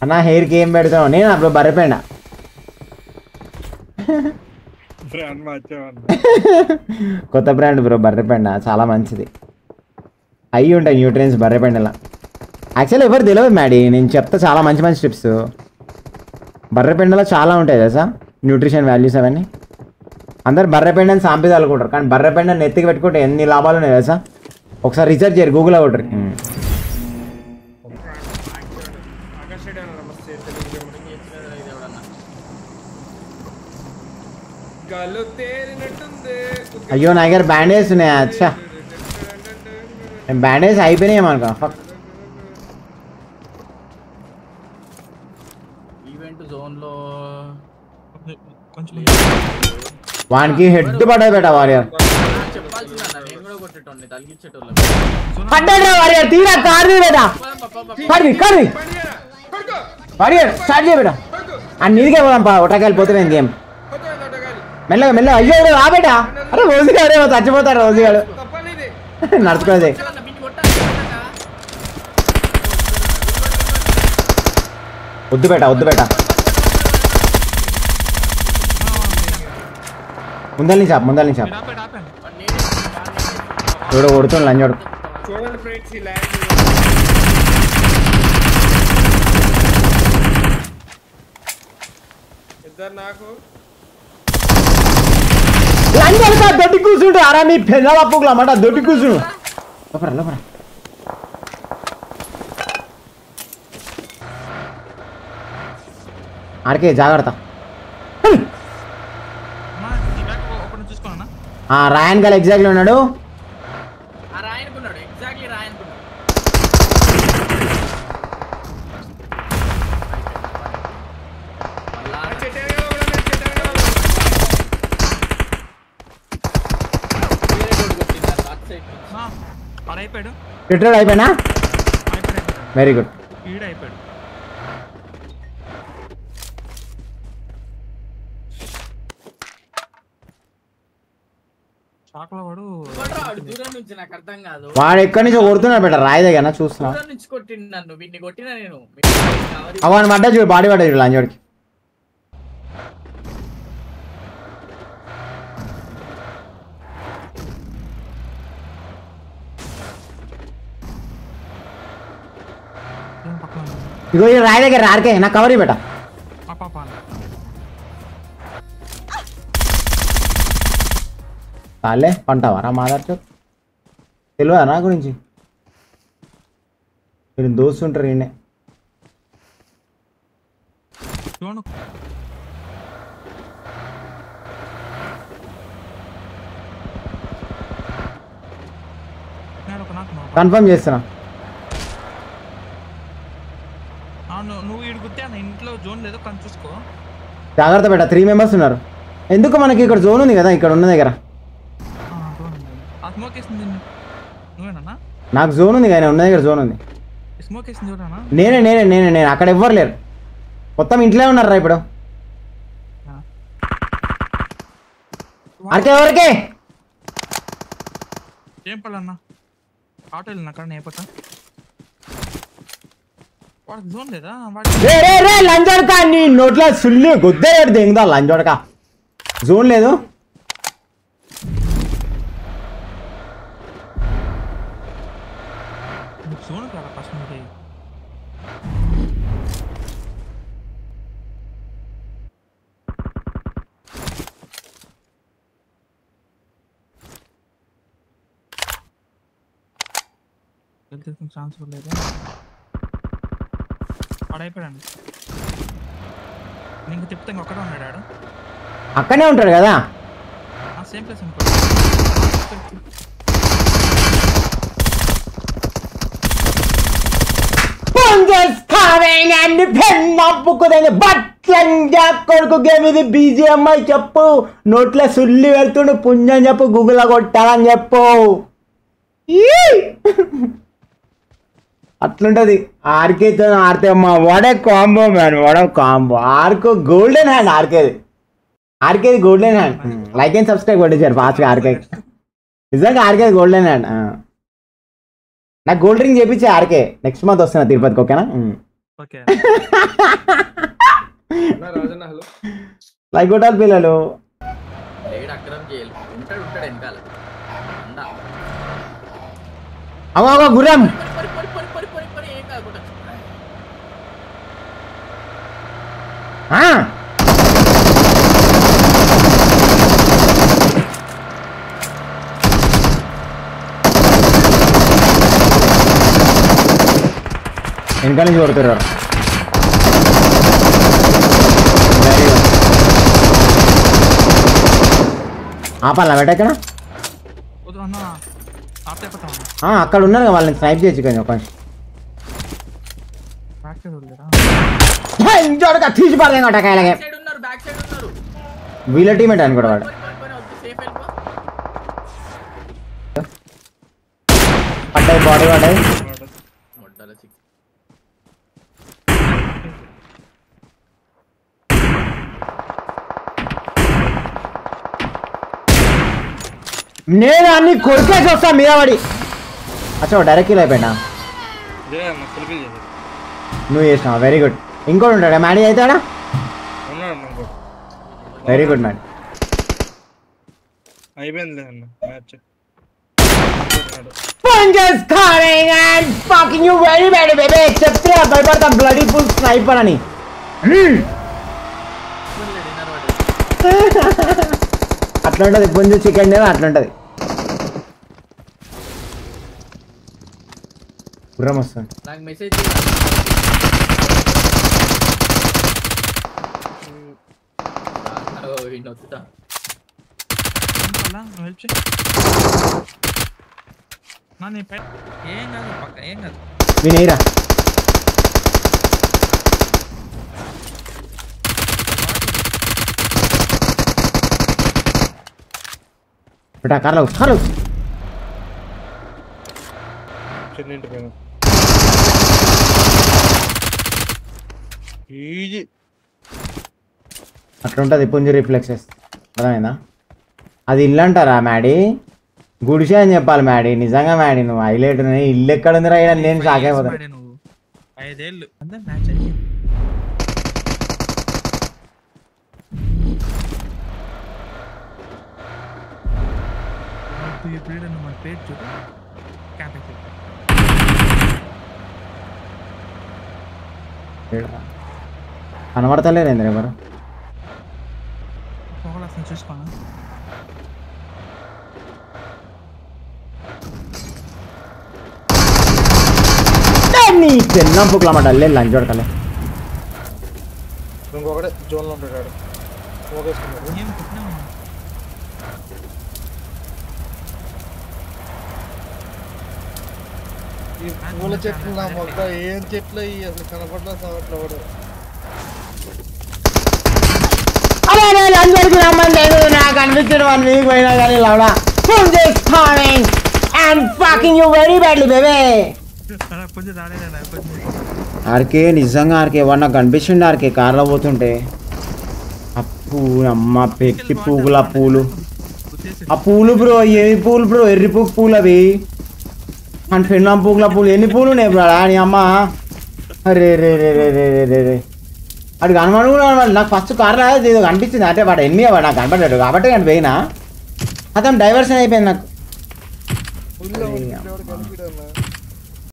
అన్న హెయిర్కి ఏం పెడతావు? నేను అప్పుడు బర్రెపెండ. కొత్త బ్రాండ్ బ్రో బర్రెపెండ, చాలా మంచిది. అయ్యి ఉంటాయి న్యూట్రియన్స్ బర్రెపెండలా. యాక్చువల్లీ ఎవరు తెలియదు మ్యాడీ, నేను చెప్తా చాలా మంచి మంచి టిప్స్. బర్రెపెండలో చాలా ఉంటాయి కదా సార్ న్యూట్రిషన్ వాల్యూస్ అవన్నీ. అందరు బర్రెపెండని సాంపి తలుకుంటారు, కానీ బర్రెపెండని నెత్తికి పెట్టుకుంటే ఎన్ని లాభాలు ఉన్నాయి కదా సార్. ఒకసారి రీసెర్చ్ చేయరు, గూగుల్లో కొట్టరు. అయ్యో నా దగ్గర బ్యాండేజ్ ఉన్నాయి. అచ్చా బ్యాండేజ్ అయిపోయినాయి మనకు. వానికి హెడ్ పడ్డా బేట వారియర్. పడ్డా వారియర్, తీరా కార్ బేట. కర్రీ వారియర్ స్టార్ట్ చేయ బేట. అని నీదికే పోదాం పా, ఒట్టకాయలు పోతే గేమ్. మెల్లగా మెల్లగా. అయ్యో రా బేట. అరే రోజుగాడే చచ్చిపోతాడు రోజుగాడు. నడుచుకోదే. వద్దు బేట వద్దు బేట. ముందల నుంచి ముందల నుంచి చూడు కొడుతుంది లంజోడు. లంజోడుగా దొడ్డి కూర్చుంటు. అరా మీ పెళ్ళ పుగ్గులు అన్నమాట, దొడ్డి కూర్చుండు. లోపరా లోపరా. ఆర్కే జాగ్రత్త. రాయన్ గల్ ఎగ్జాక్ట్లీ ఉన్నాడు. రిటైర్డ్ అయిపోయినా. Very good. వాడు ఎక్కడి నుంచి కొడుతున్నాడు బెటర్ రాయి దగ్గర చూస్తున్నా. అవన్నీ పడ్డా చూడు, బాడీ పడ్డా చూడు లంజోడికి. ఇగో ఈ రాయి దగ్గర రారికే నాకు కవర్ బెట. కాలే పంటావారా మాదార్చో తెలియదా నా గురించి? మీరు దోస్తు ఉంటారు ఈయనే. కన్ఫర్మ్ చేస్తున్నా. జాగ్రత్త బేట, 3 మెంబర్స్ ఉన్నారు. ఎందుకు మనకి ఇక్కడ జోన్ ఉంది కదా, ఇక్కడ ఉన్న దగ్గర నాకు జోన్ ఉంది కానీ ఉన్న దగ్గర జోన్ ఉంది. నేనే నేనే నేనే నేను అక్కడ ఎవ్వరు లేరు, మొత్తం ఇంట్లో ఉన్నారా ఇప్పుడు. అరకే ఎవరికే ఏం పడన్నా ఆటో వెళ్ళిన అక్కడ నేపథ్యం వాడికి జోన్ లేదా? లంజోడక నీ నోట్లో సుల్లి గుద్దే దింగుదా లంజోడక. జోన్ లేదు. జోన్ కదా ఫస్ట్ నుండి. ఛాన్స్ లేదు. అయిపోయాడు నీకు చెప్తే ఒక్కడే ఉన్నాడు. అక్కడనే ఉంటాడు కదా. సేమ్ ప్లేస్ కొడుకు గేమ్ ఇది. బీజిఎంఐ చెప్పు, నోట్లో సుల్లి వెళ్తుండు పుంజని చెప్పు, గూగుల్ కొట్టాలని చెప్పు. అట్లుంటది. ఆర్కేతో ఆడితే అమ్మా వాడే కాంబో మ్యాన్, వాడే కాంబో. ఆర్కో గోల్డెన్ హ్యాండ్. ఆర్కేది golden hand. Like and subscribe కొట్టేశారు ఫాస్ట్గా ఆర్కే. నిజంగా ఆర్కేది గోల్డెన్ హ్యాండ్. నాకు గోల్డ్ రింగ్ చేపించే ఆర్కే. నెక్స్ట్ మంత్ వస్తున్నా తిరుపతికి, ఓకేనా? ఓకే రాజన్న హలో లైక్ కొట్టాలి పిల్లలు. లేడు అక్రమ్ చేయాలి ఉంటాడు వెనకాల అందా అవ గుర్రం పరి ఏం కాకుండా వెనకాల నుంచి కొడుతున్నారు. ఆపాలా బయట ఎక్కడ అన్న ఆపే పడతాం అక్కడ ఉన్నారు కదా, వాళ్ళని స్నైప్ చేయొచ్చు కొంచెం కొంచెం బ్యాక్ సైడ్ వదిలేరా ఇంకోటిగా తీసి పడలేం కొట్ట కాయలకి. బ్యాక్ సైడ్ ఉన్నారు వీళ్ళ టీమేట్ అని కూడా వాడు సేఫ్ వెళ్ళిపో పడ్డాయి, బాడీ పడ్డాయి. మొట్టాల 6 నేను అన్ని కొరికేసి వస్తా మీద పడి. అచ్చా డైరెక్ట్ కిల్ అయిపోయినా నువ్వు చేసినావు. Very good. ఇంకోటి ఉంటాడా మ్యాడీ అవుతాడా? Very good Maddy. అయిపోయింది అన్న match. Punches coming and fucking you very bad baby. చెప్తున్నా భయపడతాం బ్లడీ ఫుల్ స్నైపర్ అని. అట్లా ఉంటుంది పుంజు చికెన్ అట్లా ఉంటుంది. గుర్రం వస్తుంది నాకు మెసేజ్ నొత్తుతా నువ్వు హెల్ప్ చేయి నా నీ పై ఏం కాదు పక్క ఏం కాదు వినేరా. बेटा Carlos చెన్నింటి పైన ఈజీ అట్లా ఉంటుంది పుంజు రిఫ్లెక్సెస్. అర్థమైందా? అది ఇల్లు అంటారా మ్యాడీ? గుడిసే అని చెప్పాలి మ్యాడీ. నిజంగా మ్యాడీ నువ్వు హైలైట్. ఇల్లు ఎక్కడ ఉంది రా? నేను షాక్ అయిపోతా. నువ్వు 5 ఏళ్ళు అంతే మ్యాచ్ అయ్యి మన పేరు చూడు కనబడతలేరు ఏంద్ర ఎవరు? చూసుకోనా చిన్నప్పుకులమాట అల్లే లంచ్ పడతలే. ఇంకొకటే జోన్లో ఉంటాడు. పోగేసుకున్నాడు. ఏం పుట్టినా ఈ పూల చెట్లు నా మొక్క ఏం చెట్లు అసలు కనపడలా సవట్లో కూడా. అందరికి రమ్మని నాకు అనిపించిన 1 వీక్ పోయినా కానీ లవడా ఆర్కే నిజంగా ఆర్కే వాడు నాకు కనిపించింది. ఆర్కే కార్లో పోతుంటే అప్పు అమ్మ పెట్టి పువ్వుల పూలు ఆ పూలు బ్రో. ఏమి పూలు బ్రో? ఎర్రి పూలు అవి అండ్ ఫెన్లాం పూల పూలు. ఎన్ని పూలు ఉన్నాయి బ్రో అని అమ్మ? అరే రే రే రే రే రే రే అటు కనబడు కూడా నాకు ఫస్ట్ కార్లో ఏదో కనిపించింది. అంటే వాడు ఎన్ని వాడు నాకు కనపడ్డాడు కాబట్టి నేను పోయినా అతను డైవర్షన్ అయిపోయింది నాకు.